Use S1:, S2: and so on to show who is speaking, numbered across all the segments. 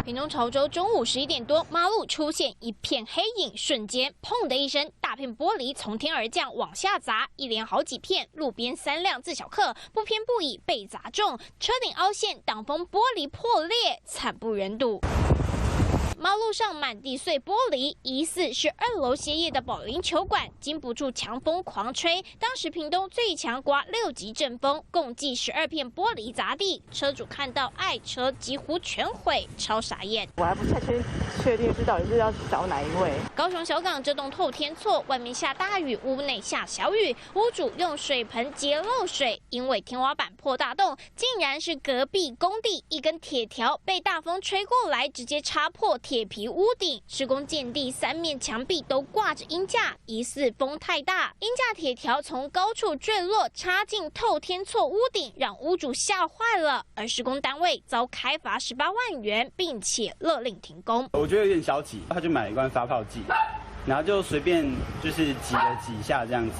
S1: 屏东潮州中午11点多，马路出现一片黑影，瞬间砰的一声，大片玻璃从天而降，往下砸，一连好几片。路边3辆自小客不偏不倚被砸中，车顶凹陷，挡风玻璃破裂，惨不忍睹。马路上满地碎玻璃，疑似是2楼歇业的保龄球馆，经不住强风狂吹。当时屏东最强刮6级阵风，共计12片玻璃砸地。车主看到爱车几乎全毁，超傻眼。
S2: 我还不太确定是到底是要找哪一位。
S1: 高雄小港这栋透天厝，外面下大雨，屋内下小雨，屋主用水盆接漏水，因为天花板破大洞，竟然是隔壁工地一根铁条被大风吹过来，直接插破铁皮屋顶。施工建地3面墙壁都挂着鹰架，疑似风太大，鹰架铁条从高处坠落，插进透天厝屋顶，让屋主吓坏了。而施工单位遭开罚18万元，并且勒令停工。
S3: 我觉得有点小挤，他就买了一罐发泡剂，然后就随便就是挤了几下这样子，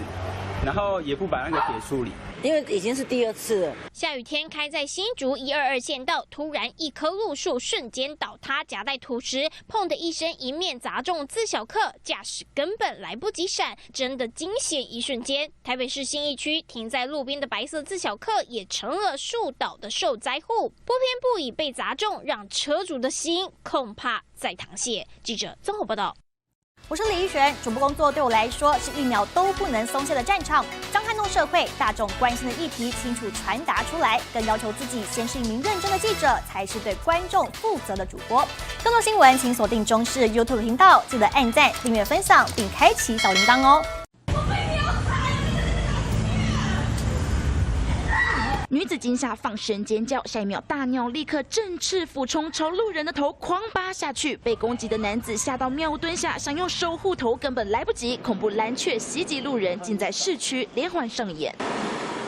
S3: 然后也不把那个铁处理。
S2: 因为已经是第2次了。
S1: 下雨天开在新竹122县道，突然一棵路树瞬间倒塌，夹带土石，砰的一声，迎面砸中自小客，驾驶根本来不及闪，真的惊险一瞬间。台北市信义区停在路边的白色自小客也成了树倒的受灾户，不偏不倚被砸中，让车主的心恐怕在淌血。记者综合报道。
S4: 我是李依璇，主播工作对我来说是1秒都不能松懈的战场，将撼动社会大众关心的议题清楚传达出来，更要求自己先是一名认真的记者，才是对观众负责的主播。更多新闻请锁定中视 YouTube 频道，记得按赞、订阅、分享，并开启小铃铛哦。
S5: 女子惊吓放声尖叫，下一秒大鸟立刻振翅俯冲，朝路人的头狂扒下去。被攻击的男子吓到秒蹲下，想用手护头根本来不及。恐怖蓝雀袭击路人，竟在市区连环上演。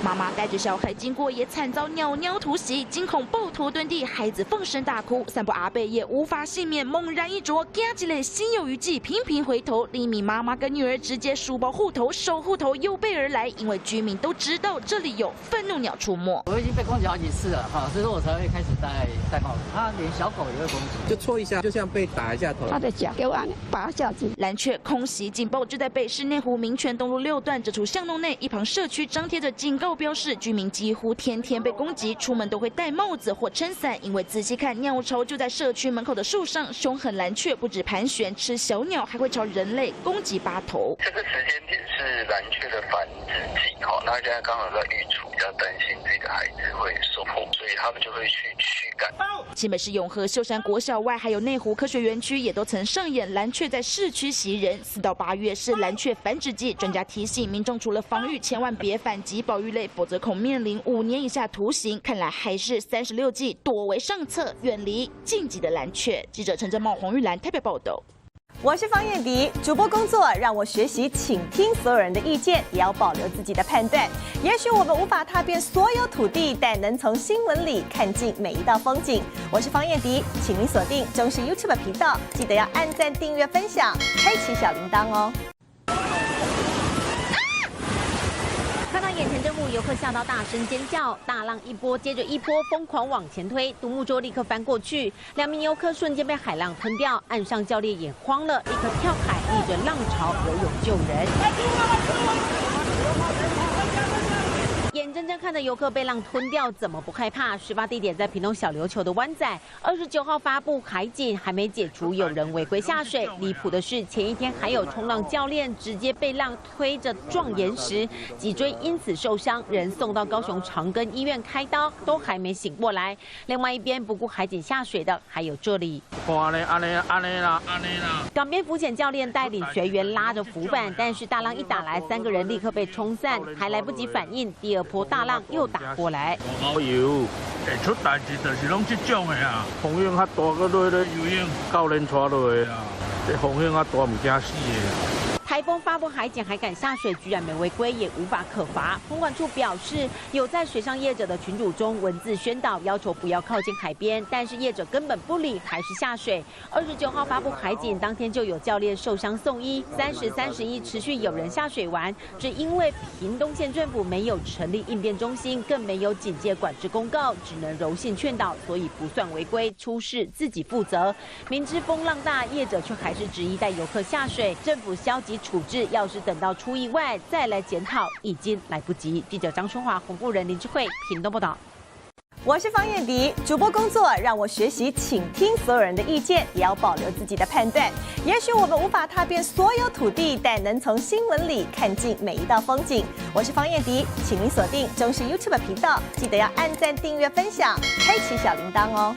S5: 妈妈带着小孩经过，也惨遭鸟鸟突袭，惊恐抱头蹲地，孩子放声大哭。散步阿伯也无法幸免，猛然一啄，惊起来心有余悸，频频回头。另一名妈妈跟女儿直接书包护头，手护头又背而来，因为居民都知道这里有愤怒鸟出没。
S6: 我已经被攻击好几次了，所以说我才会开始戴帽子。他连小狗也会攻击，
S7: 就戳一下，就像被打一下头。
S8: 他的脚给我拔下去。
S5: 蓝雀空袭警报就在北市内湖民权东路6段这处巷弄内，一旁社区张贴着警告标示，居民几乎天天被攻击，出门都会戴帽子或撑伞，因为仔细看，鸟巢就在社区门口的树上。凶狠蓝雀不止盘旋吃小鸟，还会朝人类攻击8头。
S9: 这个时间点是蓝雀的繁殖季，那现在刚好在育雏，比较担心自己的孩子会受迫，所以他们就会去驱赶。
S5: 新北市永和秀山国小外，还有内湖科学园区也都曾上演蓝雀在市区袭人。4到8月是蓝雀繁殖季，专家提醒民众除了防御，千万别反击保育类，否则恐面临5年以下徒刑。看来还是36计躲为上策，远离禁忌的蓝雀。记者陈正茂、黄玉兰台北报道。
S4: 我是方燕迪，主播工作让我学习倾听所有人的意见，也要保留自己的判断。也许我们无法踏遍所有土地，但能从新闻里看尽每一道风景。我是方燕迪，请您锁定中视 YouTube 频道，记得要按赞、订阅、分享，开启小铃铛哦。
S10: 看到眼前这幕，游客吓到大声尖叫，大浪一波接着一波疯狂往前推，独木舟立刻翻过去，2名游客瞬间被海浪吞掉，岸上教练也慌了，立刻跳海，逆着浪潮游泳救人。眼睁睁看着游客被浪吞掉，怎么不害怕？事发地点在屏东小琉球的湾仔，29号发布海警，还没解除有人违规下水。离谱的是，前一天还有冲浪教练直接被浪推着撞岩石，脊椎因此受伤，人送到高雄长庚医院开刀，都还没醒过来。另外一边不顾海警下水的还有这里。港边浮潜教练带领学员拉着浮板，但是大浪一打来，3个人立刻被冲散，还来不及反应，第2波大浪又打过来。
S11: 游会出代志，就是拢这种的啊。风险较大，搁落咧游泳，教练带落的啊。这风险较大，唔惊死的。
S10: 台台风发布海警还敢下水，居然没违规，也无法可罚。澎管处表示，有在水上业者的群组中文字宣导，要求不要靠近海边，但是业者根本不理，还是下水。29号发布海警，当天就有教练受伤送医，30、31持续有人下水玩，只因为屏东县政府没有成立应变中心，更没有警戒管制公告，只能柔性劝导，所以不算违规，出事自己负责。明知风浪大，业者却还是执意带游客下水，政府消极处置，要是等到出意外再来检讨，已经来不及。记者张春华、洪部人林智慧屏东报道。
S12: 我是方燕迪，主播工作让我学习倾听所有人的意见，也要保留自己的判断。也许我们无法踏遍所有土地，但能从新闻里看尽每一道风景。我是方燕迪，请您锁定中视 YouTube 频道，记得要按赞、订阅、分享，开启小铃铛哦。